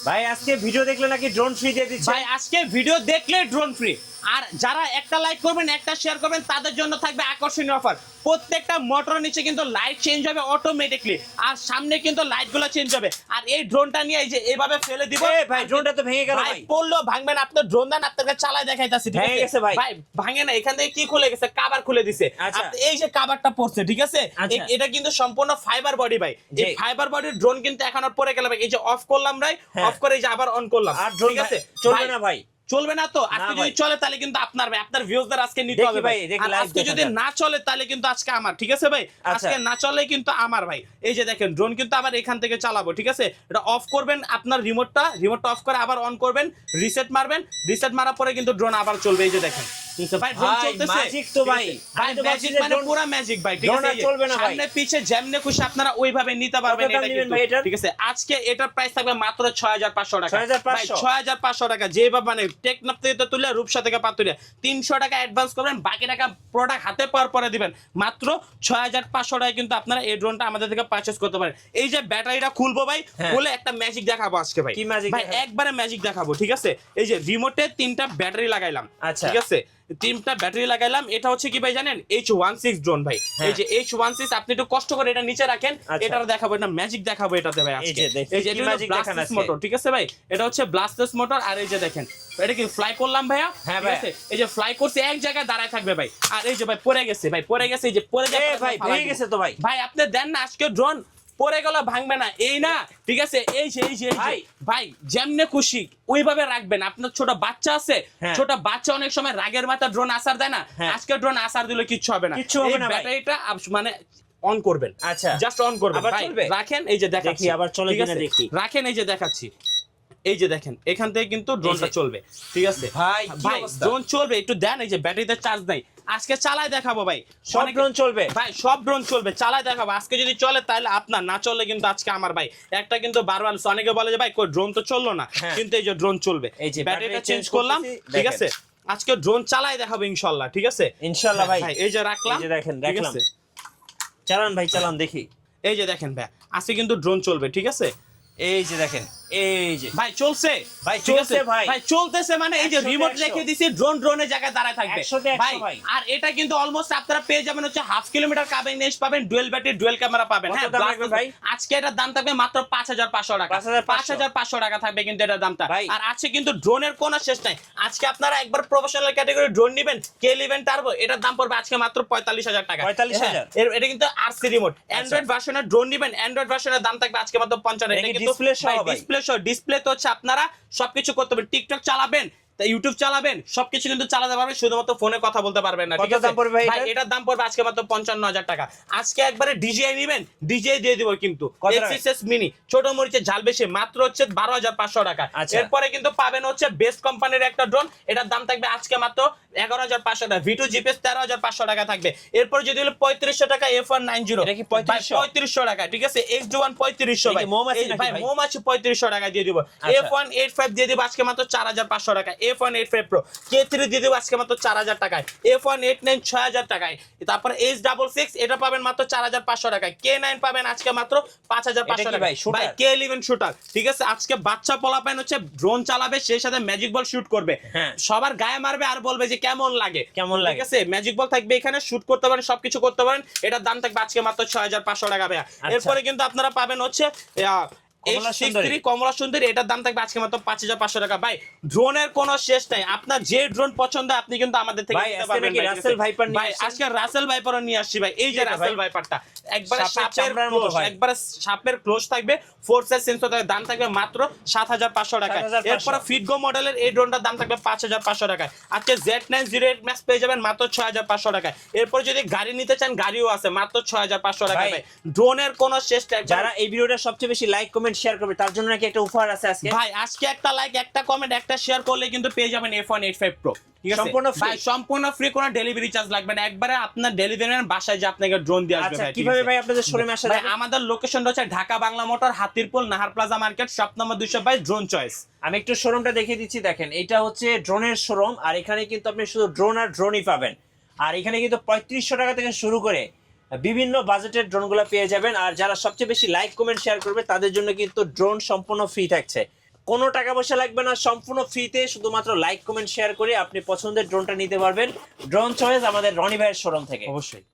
ভাই আজকে ভিডিও দেখলে নাকি ড্রোন ফ্রি দিয়ে দিচ্ছে। ভাই আজকে ভিডিও দেখলে ড্রোন ফ্রি, আর যারা একটা লাইক করবেন একটা শেয়ার করবেন তাদের জন্য থাকবে আকর্ষণীয় অফার। প্রত্যেকটা মোটরের নিচে কিন্তু লাইট চেঞ্জ হবে অটোমেটিকলি, আর সামনে কিন্তু লাইটগুলো চেঞ্জ হবে। আর এই ড্রোনটা নিয়ে এই যে এভাবে ফেলে দিব। ভাই ড্রোনটা তো ভেঙে গেল ভাই। পড়লো ভাঙবে না, আপনার ড্রোন দেন আপনাকে চালায় দেখাইতাছি। ভেঙে গেছে ভাই। ভাই ভাঙে না, এখান থেকে কি খুলে গেছে, কভার খুলে দিছে। এই যে কভারটা পড়ছে, ঠিক আছে, এটা কিন্তু সম্পূর্ণ ফাইবার বডি ভাই। এই ফাইবার বডির ড্রোন কিন্তু এখন আর পড়ে গেল ভাই। এই যে অফ করলাম ভাই, অফ করে এই যে আবার অন করলাম, আর ড্রোন ঠিক আছে চলবে না ভাই। চলবে না তো আজকে যদি চলে তাহলে কিন্তু আপনার ভাই, আপনার ভিউয়ারদের আজকে নিতে হবে ভাই। আর আজকে যদি না চলে তাহলে কিন্তু আজকে আমার, ঠিক আছে ভাই, আজকে না চলে কিন্তু আমার ভাই। এই যে দেখেন ড্রোন কিন্তু আবার এখান থেকে চালাবো, ঠিক আছে। এটা অফ করবেন আপনার রিমোটটা অফ করে আবার অন করবেন, রিসেট মারবেন, রিসেট মারার পরে কিন্তু ড্রোন আবার চলবে। এই যে দেখেন ভাই ড্রোন চলতেছে, ম্যাজিক তো ভাই, ভাই ম্যাজিক মানে পুরো ম্যাজিক ভাই, ঠিক আছে। চলবে না ভাই, সামনে পিছে যেমনে খুশি আপনারা ওইভাবে নিতে পারবেন। এটা কিন্তু ঠিক আছে। আজকে এটার প্রাইস থাকবে মাত্র 6500 টাকা ভাই, 6500 টাকা। যেভাবে মানে টেকনাফ থেকে তো তুলে রূপসা থেকে পাতুরিয়া 300 টাকা অ্যাডভান্স করবেন, বাকি টাকা প্রোডাক্ট হাতে পাওয়ার পরে দিবেন। মাত্র 6500 টাকায় কিন্তু আপনারা এই ড্রোনটা আমাদের থেকে পারচেজ করতে পারেন। এই যে ব্যাটারিটা খুলবো ভাই, খুলে একটা ম্যাজিক দেখাবো আজকে ভাই। কি ম্যাজিক ভাই? একবারে ম্যাজিক দেখাবো, ঠিক আছে। এই যে রিমোটে 3টা ব্যাটারি লাগাইলাম, ঠিক আছে, 3টা ব্যাটারি লাগাইলাম। এটা হচ্ছে কি ভাই জানেন, H16 ড্রোন ভাই। এই যে H16 আপনি একটু কষ্ট করে এটা নিচে রাখেন, এটা দেখাবো, এটা ম্যাজিক দেখাবো এটাতে ভাই আজকে। এই যে এটা ব্লাস্টলেস মোটর, ঠিক আছে ভাই, এটা হচ্ছে ব্লাস্টলেস মোটর। আর এই যে দেখেন এটা কি ফ্লাই করলাম ভাইয়া, ঠিক আছে। এই যে ফ্লাই করছে এক জায়গায় দাঁড়ায় থাকবে ভাই। আর এই যে ভাই পড়ে গেছে, ভাই পড়ে গেছে, এই যে পড়ে যাবে ভাই, ভেঙে গেছে তো ভাই। ভাই আপনি দেন না আজকে ড্রোন পরে গেল ভাঙবে না, এই না, ঠিক আছে। এই যে ভাই যেমনে খুশি ওইভাবে রাখবেন। আপনার ছোট বাচ্চা আছে, ছোট বাচ্চা অনেক সময় রাগের মাথা ড্রোন আসার দেয় না, আজকে ড্রোন আসার দিলে কিচ্ছু হবে না। এই ব্যাটারিটা মানে অন করবেন, আচ্ছা জাস্ট অন করবেন ভাই। রাখেন, এই যে দেখাচ্ছি, আবার চলে কিনা দেখি। রাখেন, এই যে দেখাচ্ছি, এই যে দেখেন এখান থেকে কিন্তু ড্রোনটা চলবে, ঠিক আছে ভাই। ভাই ড্রোন চলবে, একটু দেন। এই যে ব্যাটারিতে চার্জ নাই, আজকে চালায় দেখাবো ভাই। সব ড্রোন চলবে ভাই, সব ড্রোন চলবে, চালায় দেখাবো। আজকে যদি চলে তাহলে আপনার, না চললে কিন্তু আজকে আমার ভাই। একটা কিন্তু বারবার অনেকে বলে যে ভাই কই ড্রোন তো চললো না, কিন্তু এই যে ড্রোন চলবে। এই যে ব্যাটারিটা চেঞ্জ করলাম, ঠিক আছে। আজকে ড্রোন চালায় দেখাবো ইনশাআল্লাহ, ঠিক আছে ইনশাআল্লাহ ভাই। এই যে রাখলাম, এই যে দেখেন রাখলাম, চালান ভাই চালান দেখি। এই যে দেখেন ভাই আজকে কিন্তু ড্রোন চলবে, ঠিক আছে। এই যে দেখেন, এই যে ভাই চলছে, ভাই চলছে ভাই, ভাই চলতেছে মানে এই যে রিমোট রেখে দিছি, ড্রোনের জায়গায় দাঁড়ায় থাকবে ভাই। আর এটা কিন্তু অলমোস্ট আপনারা পেয়ে যাবেন হচ্ছে 1/2 কিলোমিটার কাভারেজ পাবেন, ডুয়াল ব্যাটারি ডুয়াল ক্যামেরা পাবেন। হ্যাঁ ভাই আজকে এটার দাম থাকবে মাত্র 5500 টাকা, 5500 টাকা থাকবে কিন্তু এটার দামটা। আর আছে কিন্তু ড্রোনের কোনো শেষ নাই। আজকে আপনারা একবার প্রফেশনাল ক্যাটাগরি ড্রোন নেবেন, K11 টার্বো, এটার দাম পড়বে আজকে মাত্র 45000 টাকা। 45000 এটা কিন্তু আরসি রিমোট। অ্যান্ড্রয়েড ভার্সনের ড্রোন নেবেন, অ্যান্ড্রয়েড ভার্সনের দাম থাকবে আজকে মাত্র 55। এটা কিন্তু ডিসপ্লে তো হচ্ছে আপনারা সবকিছু করতে পারবেন, টিকটক চালাবেন, ইউটিউব চালাবেন, সবকিছু কিন্তু চালাতে পারবেন, শুধুমাত্র ফোনে কথা বলতে পারবেন না, ঠিক আছে ভাই। এটার দাম পড়বে আজকে মাত্র 55000 টাকা। আজকে একবারে ডিজিআই নেবেন, ডিজিআই দিয়ে দিব কিন্তু এক্সএস মিনি ছোট মরিচের ঝাল বেশি, মাত্র হচ্ছে 12500 টাকা। এরপরে কিন্তু পাবেন হচ্ছে বেস্ট কোম্পানির একটা ড্রোন, এটার দাম থাকবে আজকে মাত্র 11500 টাকা। V2 জিপিএস 13500 টাকা থাকবে। এরপর যদি হলো 3500 টাকা F190, এটা কি 3500 টাকা, ঠিক আছে। X1 3500 ভাই, ভাই মৌমাছি 3500 টাকা দিয়ে দিব। F185 দিয়ে দিব আজকে মাত্র 4500 টাকা। F185 Pro K3 দিয়ে দিব আজকে মাত্র 4000 টাকায়। F189 6000 টাকায়। তারপর H66 এটা পাবেন মাত্র 4500 টাকায়। K9 পাবেন আজকে মাত্র 5500 টাকায়। ভাই K11 শুটার, ঠিক আছে। আজকে বাচ্চা পোলাপাইন হচ্ছে ড্রোন চালাবে, সেই সাথে ম্যাজিক বল শুট করবে, সবার গায়ে মারবে আর বলবে যে কেমন লাগে, ঠিক আছে। ম্যাজিক বল থাকবে এখানে, শুট করতে পারেন, সবকিছু করতে পারেন। এটার দাম থাকবে আজকে মাত্র 6500 টাকা ভাইয়া। এরপরে কিন্তু আপনারা পাবেন হচ্ছে কমলা সুন্দরী, এটার দাম থাকবে আজকে মাত্র 5500 টাকা। ভাই ড্রোনের কোনো শেষ নাই, আপনার যে ড্রোন পছন্দ আপনি কিন্তু আমাদের থেকে নিতে পারবেন ভাই। আজকে রাসেল ভাইপারও নিয়ে আসছি ভাই। এই যে রাসেল ভাইপারটা একবারে সাপের ক্লোজ থাকবে, 4 সাইজ সেন্সর থাকবে, দাম থাকবে মাত্র 7500 টাকা। এরপর ফিটগো মডেলের এই ড্রোনটার দাম থাকবে 5500 টাকা। আজকে Z908 ম্যাক্স পেয়ে যাবেন মাত্র 6500 টাকা। এরপর যদি গাড়ি নিতে চান গাড়িও আছে মাত্র 6500 টাকা। ভাই ড্রোনের কোনো শেষ নাই। যারা এই ভিডিওটা সবচেয়ে বেশি লাইক কমেন্ট শেয়ার করবে তার জন্য নাকি একটা অফার আছে আজকে ভাই। আজকে একটা লাইক, একটা কমেন্ট, একটা শেয়ার করলে কিন্তু পেয়ে যাবেন F185 Pro, ঠিক আছে। সম্পূর্ণ ফ্রি, কোনো ডেলিভারি চার্জ লাগবে না, একবারে আপনার ডেলিভারি ম্যান বাসায় যে আপনাকে ড্রোন দিয়ে আসবে ভাই। কিভাবে ভাই আপনাদের শোরুমে আসা যায়? আমাদের লোকেশনটা হচ্ছে Dhaka Bangla Motor, Hatirpool, Nahar plaza market, shop number 222, drone choice. আমি একটু শোরুমটা দেখিয়ে দিচ্ছি, দেখেন এটা হচ্ছে ড্রোনের শোরুম। আর এখানে কিন্তু আপনি শুধু ড্রোন আর ড্রোনই পাবেন। আর এখানে কিন্তু 3500 টাকা থেকে শুরু করে বিভিন্ন বাজেটের ড্রোনগুলো পেয়ে যাবেন। আর যারা সবচেয়ে বেশি লাইক কমেন্ট শেয়ার করবে তাদের জন্য কিন্তু ড্রোন সম্পূর্ণ ফ্রি থাকছে। কোনো টাকা পয়সা লাগবে না, সম্পূর্ণ ফ্রিতে, শুধুমাত্র লাইক কমেন্ট শেয়ার করে আপনি পছন্দের ড্রোনটা নিতে পারবেন। ড্রোন চয়েস আমাদের রনি ভাইয়ের শোরুম থেকে। অবশ্যই।